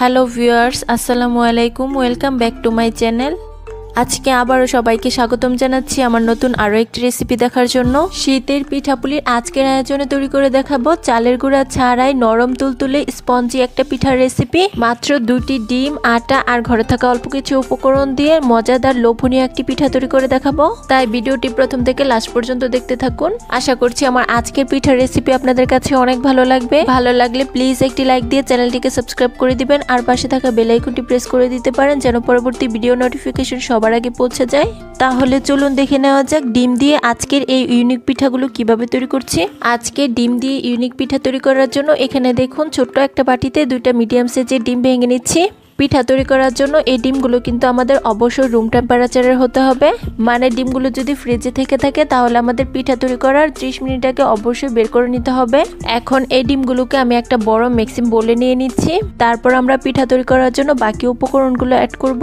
Hello viewers, আসসালামু আলাইকুম। Welcome back to my channel. আজকে আবারও সবাইকে স্বাগতম জানাচ্ছি আমার নতুন আরও একটি রেসিপি দেখার জন্য। শীতের পিঠাপুলির আজকের আয়োজনে তৈরি করে দেখাবো চালের গুঁড়া ছাড়াই নরম তুলতুলে স্পঞ্জি একটা পিঠার রেসিপি। মাত্র 2টি ডিম, আটা আর ঘরে থাকা অল্প কিছু উপকরণ দিয়ে মজাদার লোভনীয় একটি পিঠা তৈরি করে দেখাবো। তাই ভিডিওটি প্রথম থেকে লাস্ট পর্যন্ত দেখতে থাকুন। আশা করছি আমার আজকের পিঠার রেসিপি আপনাদের কাছে অনেক ভালো লাগবে। ভালো লাগলে প্লিজ একটি লাইক দিয়ে চ্যানেলটিকে সাবস্ক্রাইব করে দিবেন আর পাশে থাকা বেল আইকনটি প্রেস করে দিতে পারেন যেন পরবর্তী ভিডিও নোটিফিকেশন সবার আগে পৌঁছে যায়। তাহলে চলুন দেখে নেওয়া যাক ডিম দিয়ে আজকের এই ইউনিক পিঠাগুলো কিভাবে তৈরি করছি। আজকে ডিম দিয়ে ইউনিক পিঠা তৈরি করার জন্য এখানে দেখুন ছোট্ট একটা বাটিতে 2টা মিডিয়াম সাইজের ডিম ভেঙে নিচ্ছি। পিঠা তৈরি করার জন্য এই ডিমগুলো কিন্তু আমাদের অবশ্যই রুম টেম্পারেচারের হতে হবে। মানে ডিমগুলো যদি ফ্রিজে থেকে থাকে তাহলে আমাদের পিঠা তৈরি করার 30 মিনিট আগে অবশ্যই বের করে নিতে হবে। এখন এই ডিমগুলোকে আমি একটা বড় মিক্সিং বোলে নিয়ে নিচ্ছি। তারপর আমরা পিঠা তৈরি করার জন্য বাকি উপকরণগুলো অ্যাড করব।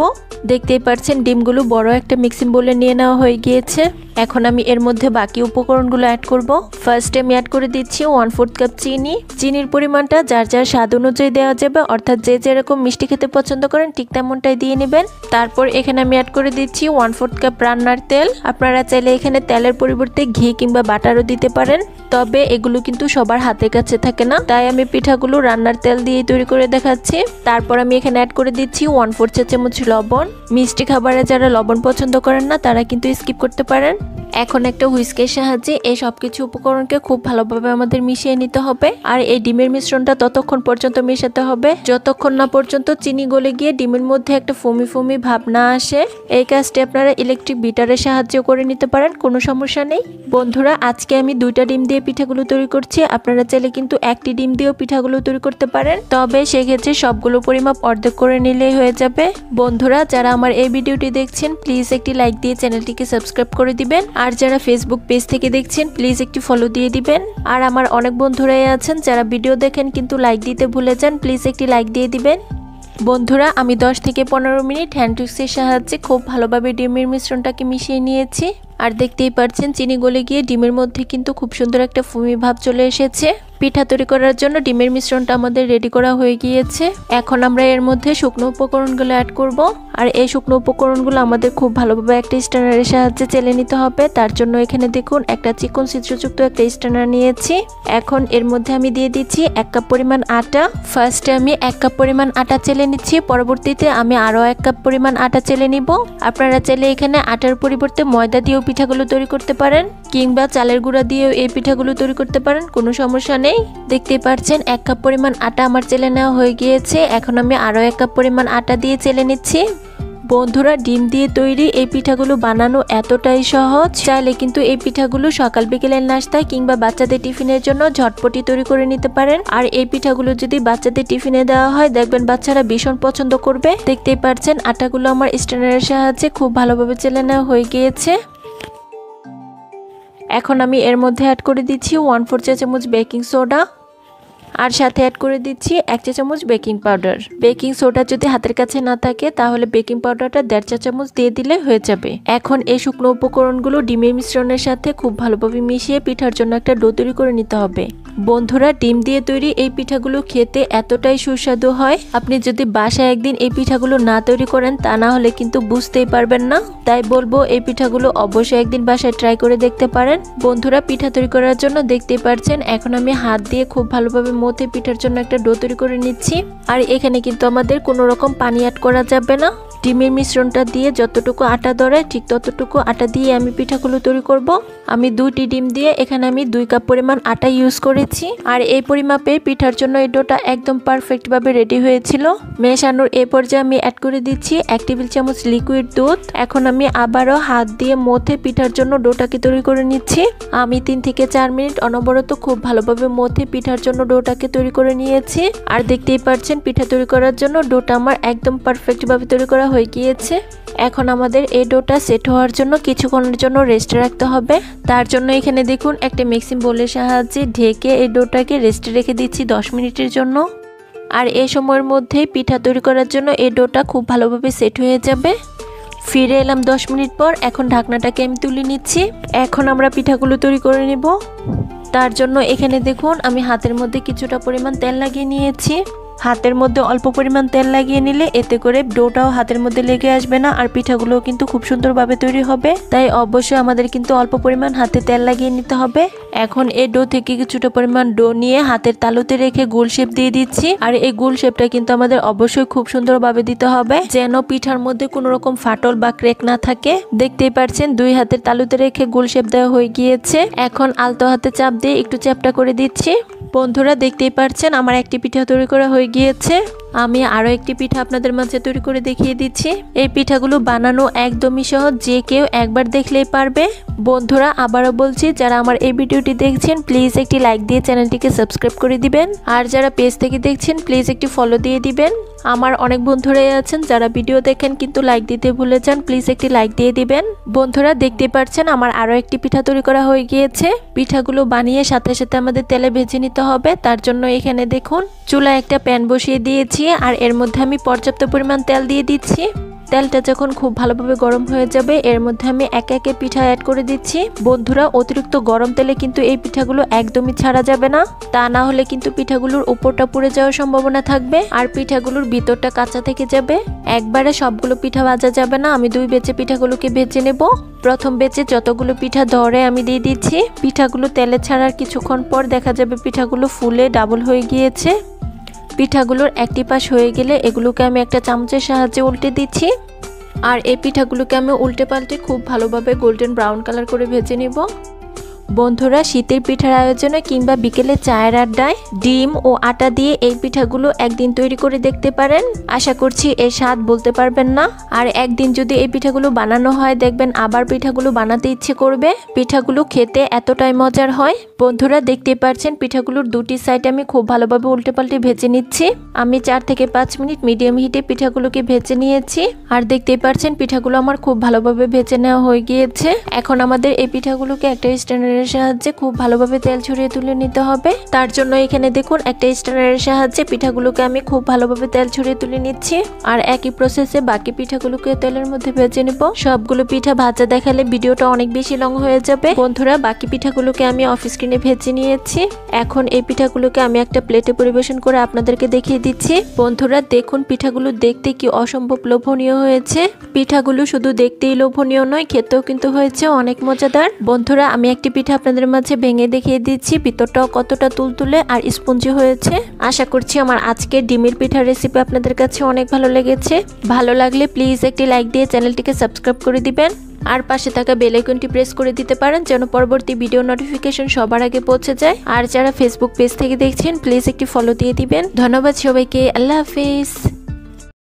দেখতেই পাচ্ছেন ডিমগুলো বড় একটা মিক্সিং বোলে নিয়ে নেওয়া হয়ে গিয়েছে। এখন আমি এর মধ্যে বাকি উপকরণগুলো অ্যাড করব। ফার্স্টে আমি অ্যাড করে দিচ্ছি 1/4 কাপ চিনি। চিনির পরিমাণটা যার যার স্বাদ অনুযায়ী দেওয়া যাবে, অর্থাৎ যে যেরকম মিষ্টি খেতে পছন্দ করেন ঠিক তেমনটাই দিয়ে নেবেন। তারপর এখানে আমি অ্যাড করে দিচ্ছি 1/4 কাপ রান্নার তেল। আপনারা চাইলে এখানে তেলের পরিবর্তে ঘি কিংবা বাটারও দিতে পারেন, তবে এগুলো কিন্তু সবার হাতের কাছে থাকে না, তাই আমি পিঠাগুলো রান্নার তেল দিয়ে তৈরি করে দেখাচ্ছি। তারপর আমি এখানে অ্যাড করে দিচ্ছি 1/4 চা চামচ লবণ। মিষ্টি খাবারে যারা লবণ পছন্দ করেন না তারা কিন্তু স্কিপ করতে পারেন। এখন একটা হুইস্কের সাহায্যে এই সবকিছু উপকরণকে খুব ভালোভাবে আমাদের মিশিয়ে নিতে হবে। আর এই ডিমের মিশ্রণটা ততক্ষণ পর্যন্ত মেশাতে হবে যতক্ষণ না পর্যন্ত চিনি গলে গিয়ে ডিমের মধ্যে একটা ফোমি ফোমি ভাব না আসে। এই কাজটি আপনারা ইলেকট্রিক বিটারের সাহায্যে করে নিতে পারেন, কোনো সমস্যা নেই। বন্ধুরা, আজকে আমি 2টা ডিম দিয়ে পিঠাগুলো তৈরি করছি। আপনারা চাইলে কিন্তু 1টি ডিম দিয়েও পিঠাগুলো তৈরি করতে পারেন, তবে সেক্ষেত্রে সবগুলো পরিমাপ অর্ধেক করে নিলেই হয়ে যাবে। বন্ধুরা, যারা আমার এই ভিডিওটি দেখছেন প্লিজ একটি লাইক দিয়ে চ্যানেলটিকে সাবস্ক্রাইব করে দিবেন। আর যারা ফেসবুক পেজ থেকে দেখছেন প্লিজ একটি ফলো দিয়ে দিবেন। আর আমার অনেক বন্ধুরাই আছেন যারা ভিডিও দেখেন কিন্তু লাইক দিতে ভুলে যান, প্লিজ একটি লাইক দিয়ে দিবেন। বন্ধুরা, আমি 10 থেকে 15 মিনিট হ্যান্ড উইস্কের সাহায্যে খুব ভালোভাবে ডিমের মিশ্রণটাকে মিশিয়ে নিয়েছি। আর দেখতেই পাচ্ছেন চিনি গলে গিয়ে ডিমের মধ্যে কিন্তু খুব সুন্দর একটা ফোমি ভাব চলে এসেছে। পিঠা তৈরি করার জন্য ডিমের মিশ্রণটা আমাদের রেডি করা হয়ে গিয়েছে। এখন আমরা এর মধ্যে শুকনো উপকরণগুলো অ্যাড করব। আর এই শুকনো উপকরণগুলো আমাদের খুব ভালোভাবে একটা স্ট্যানারের সাহায্যে চেলে নিতে হবে। তার জন্য এখানে দেখুন একটা চিকন ছিদ্রযুক্ত একটা স্ট্যানার নিয়েছি। এখন এর মধ্যে আমি দিয়ে দিচ্ছি 1 কাপ পরিমাণ আটা। ফার্স্টে আমি 1 কাপ পরিমাণ আটা চেলে নিচ্ছি, পরবর্তীতে আমি আরও 1 কাপ পরিমাণ আটা চেলে নিব। আপনারা চাইলে এখানে আটার পরিবর্তে ময়দা দিয়েও পিঠাগুলো তৈরি করতে পারেন, কিংবা চালের গুঁড়া দিয়েও এই পিঠাগুলো তৈরি করতে পারেন, কোনো সমস্যা নেই। দেখতেই পাচ্ছেন 1 কাপ পরিমাণ আটা আমার চেলে নেওয়া হয়ে গিয়েছে। এখন আমি আরও 1 কাপ পরিমাণ আটা দিয়ে চেলে নিচ্ছি। বন্ধুরা, ডিম দিয়ে তৈরি এই পিঠাগুলো বানানো এতটাই সহজ, চাইলে কিন্তু এই পিঠাগুলো সকাল বিকেলের নাস্তায় কিংবা বাচ্চাদের টিফিনের জন্য ঝটপটি তৈরি করে নিতে পারেন। আর এই পিঠাগুলো যদি বাচ্চাদের টিফিনে দেওয়া হয় দেখবেন বাচ্চারা ভীষণ পছন্দ করবে। দেখতেই পাচ্ছেন আটাগুলো আমার স্ট্যানারের সাহায্যে খুব ভালোভাবে চেলে নেওয়া হয়ে গিয়েছে। এখন আমি এর মধ্যে অ্যাড করে দিচ্ছি 1/4 চা চামচ বেকিং সোডা, আর সাথে অ্যাড করে দিচ্ছি 1 চা চামচ বেকিং পাউডার। বেকিং সোডা যদি হাতের কাছে না থাকে তাহলে বেকিং পাউডারটা 1.5 চা চামচ দিয়ে দিলে হয়ে যাবে। এখন এই শুকনো উপকরণগুলো ডিমের মিশ্রণের সাথে খুব ভালোভাবে মিশিয়ে পিঠার জন্য একটা ডো তৈরি করে নিতে হবে। বন্ধুরা, ডিম দিয়ে তৈরি এই পিঠাগুলো খেতে এতটাই সুস্বাদু হয়, আপনি যদি বাসায় একদিন এই পিঠাগুলো না তৈরি করেন তা না হলে কিন্তু বুঝতেই পারবেন না। তাই বলবো এই পিঠাগুলো অবশ্যই একদিন বাসায় ট্রাই করে দেখতে পারেন। বন্ধুরা, পিঠা তৈরি করার জন্য দেখতেই পাচ্ছেন এখন আমি হাত দিয়ে খুব ভালোভাবে মথে পিঠার জন্য একটা ডো তৈরি করে নিচ্ছি। আর এখানে কিন্তু আমাদের কোনো রকম পানি অ্যাড করা যাবে না। ডিমের মিশ্রণটা দিয়ে যতটুকু আটা ধরে ঠিক ততটুকু আটা দিয়ে আমি পিঠাগুলো তৈরি করব। আমি 2টি ডিম দিয়ে এখানে আমি 2 কাপ পরিমাণ আটা ইউজ করেছি। আর এই পরিমাপে পিঠার জন্য এই ডোটা একদম পারফেক্টভাবে রেডি হয়েছিল। মেশানোর এই পর্যায়ে আমি অ্যাড করে দিচ্ছি 1 টেবিল চামচ লিকুইড দুধ। এখন আমি আবারও হাত দিয়ে মথে পিঠার জন্য ডোটাকে তৈরি করে নিচ্ছি। আমি 3 থেকে 4 মিনিট অনবরত খুব ভালোভাবে মথে পিঠার জন্য ডোটাকে তৈরি করে নিয়েছি। আর দেখতেই পাচ্ছেন পিঠা তৈরি করার জন্য ডোটা আমার একদম পারফেক্টভাবে তৈরি করা হয়ে গিয়েছে। এখন আমাদের এই ডোটা সেট হওয়ার জন্য কিছুক্ষণের জন্য রেস্টে রাখতে হবে। তার জন্য এখানে দেখুন একটা মিক্সিং বোলের সাহায্যে ঢেকে এই ডোটাকে রেস্টে রেখে দিচ্ছি 10 মিনিটের জন্য। আর এই সময়ের মধ্যে পিঠা তৈরি করার জন্য এই ডোটা খুব ভালোভাবে সেট হয়ে যাবে। ফিরে এলাম 10 মিনিট পর। এখন ঢাকনাটাকে আমি তুলে নিচ্ছি। এখন আমরা পিঠাগুলো তৈরি করে নেব। তার জন্য এখানে দেখুন আমি হাতের মধ্যে কিছুটা পরিমাণ তেল লাগিয়ে নিয়েছি। হাতের মধ্যে অল্প পরিমাণ তেল লাগিয়ে নিলে এতে করে ডোটাও হাতের মধ্যে লেগে আসবে না আর পিঠাগুলোও কিন্তু খুব সুন্দরভাবে তৈরি হবে। তাই অবশ্যই আমাদের কিন্তু অল্প পরিমাণ হাতে তেল লাগিয়ে নিতে হবে। এখন এই ডো থেকে কিছুটা পরিমাণ ডো নিয়ে হাতের তালুতে রেখে গোল শেপ দিয়ে দিচ্ছি। আর এই গোল শেপটা কিন্তু আমাদের অবশ্যই খুব সুন্দরভাবে দিতে হবে, যেন পিঠার মধ্যে কোনো রকম ফাটল বা ক্র্যাক না থাকে। দেখতেই পাচ্ছেন 2 হাতের তালুতে রেখে গোল শেপ দেওয়া হয়ে গিয়েছে। এখন আলতো হাতে চাপ দিয়ে একটু চ্যাপটা করে দিচ্ছি। বন্ধুরা দেখতেই পাচ্ছেন আমার একটি পিঠা তৈরি করা হয়ে গিয়েছে। আমি আরো একটি পিঠা আপনাদের মাঝে তৈরি করে দেখিয়ে দিচ্ছি। এই পিঠাগুলো বানানো একদমই সহজ, যে কেউ একবার দেখলেই পারবে। বন্ধুরা আবারও বলছি, যারা আমার এই ভিডিওটি দেখছেন প্লিজ একটি লাইক দিয়ে চ্যানেলটিকে সাবস্ক্রাইব করে দিবেন। আর যারা পেজ থেকে দেখছেন প্লিজ একটি ফলো দিয়ে দিবেন। আমার অনেক বন্ধুরাই আছেন যারা ভিডিও দেখেন কিন্তু লাইক দিতে ভুলে যান, প্লিজ একটি লাইক দিয়ে দিবেন। বন্ধুরা দেখতে পাচ্ছেন আমার আরো একটি পিঠা তৈরি করা হয়ে গিয়েছে। পিঠাগুলো বানিয়ে সাথে সাথে আমাদের তেলে ভেজে নিতে হবে। তার জন্য এখানে দেখুন চুলায় একটা প্যান বসিয়ে দিয়েছি আর এর মধ্যে আমি পর্যাপ্ত পরিমাণ তেল দিয়ে দিচ্ছি। তেলটা যখন খুব ভালোভাবে গরম হয়ে যাবে এর মধ্যে আমি একে একে পিঠা অ্যাড করে দিচ্ছি। বন্ধুরা অতিরিক্ত গরম তেলে কিন্তু এই পিঠাগুলো একদমই ছাড়া যাবে না, তা না হলে কিন্তু পিঠাগুলোর উপরটা পুড়ে যাওয়ার সম্ভাবনা থাকবে আর পিঠাগুলোর ভিতরটা কাঁচা থেকে যাবে। একবারে সবগুলো পিঠা ভাজা যাবে না, আমি 2 বেচে পিঠাগুলোকে ভেজে নেব। প্রথম বেচে যতগুলো পিঠা ধরে আমি দিয়ে দিচ্ছি। পিঠাগুলো তেলে ছাড়ার কিছুক্ষণ পর দেখা যাবে পিঠাগুলো ফুলে ডাবল হয়ে গিয়েছে। পিঠাগুলোর একটি পাশ হয়ে গেলে এগুলোকে আমি একটা চামচের সাহায্যে উল্টে দিচ্ছি। আর এই পিঠাগুলোকে আমি উল্টে পাল্টে খুব ভালোভাবে গোল্ডেন ব্রাউন কালার করে ভেজে নিব। বন্ধুরা শীতের পিঠার আয়োজনে কিংবা বিকেলে চায়ের আড্ডায় ডিম ও আটা দিয়ে এই পিঠাগুলো একদিন তৈরি করে দেখতে পারেন। আশা করছি এর স্বাদ বলতে পারবেন না। আর একদিন যদি এই পিঠাগুলো বানানো হয় দেখবেন আবার পিঠাগুলো বানাতে ইচ্ছে করবে। পিঠাগুলো খেতে এতটাই মজার হয়। বন্ধুরা দেখতে পাচ্ছেন পিঠাগুলোর 2টি সাইড আমি খুব ভালোভাবে উল্টে পাল্টে ভেজে নিচ্ছি। আমি 4 থেকে 5 মিনিট মিডিয়াম হিটে পিঠাগুলোকে ভেজে নিয়েছি। আর দেখতেই পাচ্ছেন পিঠাগুলো আমার খুব ভালোভাবে ভেজে নেওয়া হয়ে গিয়েছে। এখন আমাদের এই পিঠাগুলোকে একটা স্ট্যান্ডার্ড সাহায্যে খুব ভালোভাবে তেল ছড়িয়ে তুলে নিতে হবে। তার জন্য এখানে দেখুন একটা স্ট্যান্ডারের সাহায্যে পিঠাগুলোকে আমি খুব ভালোভাবে তেল ছড়িয়ে তুলে নিচ্ছি। আর একই প্রসেসে বাকি পিঠাগুলোকে তেলের মধ্যে ভেজে নেব। সবগুলো পিঠা ভাজা দেখালে ভিডিওটা অনেক বেশি লং হয়ে যাবে। বন্ধুরা বাকি পিঠাগুলোকে আমি অফ স্ক্রিনে ভেজে নিয়েছি। এখন এই পিঠাগুলোকে আমি একটা প্লেটে পরিবেশন করে আপনাদেরকে দেখিয়ে দিচ্ছি। বন্ধুরা দেখুন পিঠাগুলো দেখতে কি অসম্ভব লোভনীয় হয়েছে। পিঠাগুলো শুধু দেখতেই লোভনীয় নয়, খেতেও কিন্তু হয়েছে অনেক মজাদার। বন্ধুরা আমি একটি পিঠা আপনাদের মাঝে ভেঙে দেখিয়ে দিচ্ছি ভিতরটাও কতটা তুলতুলে আর স্পঞ্জি হয়েছে। আশা করছি আমার আজকের ডিমের পিঠার রেসিপি আপনাদের কাছে অনেক ভালো লেগেছে। ভালো লাগলে প্লিজ একটি লাইক দিয়ে চ্যানেলটিকে সাবস্ক্রাইব করে দিবেন আর পাশে থাকা বেল আইকনটি প্রেস করে দিতে পারেন যেন পরবর্তী ভিডিও নোটিফিকেশন সবার আগে পৌঁছে যায়। আর যারা ফেসবুক পেজ থেকে দেখছেন প্লিজ একটি ফলো দিয়ে দিবেন। ধন্যবাদ সবাইকে, আল্লাহ হাফেজ।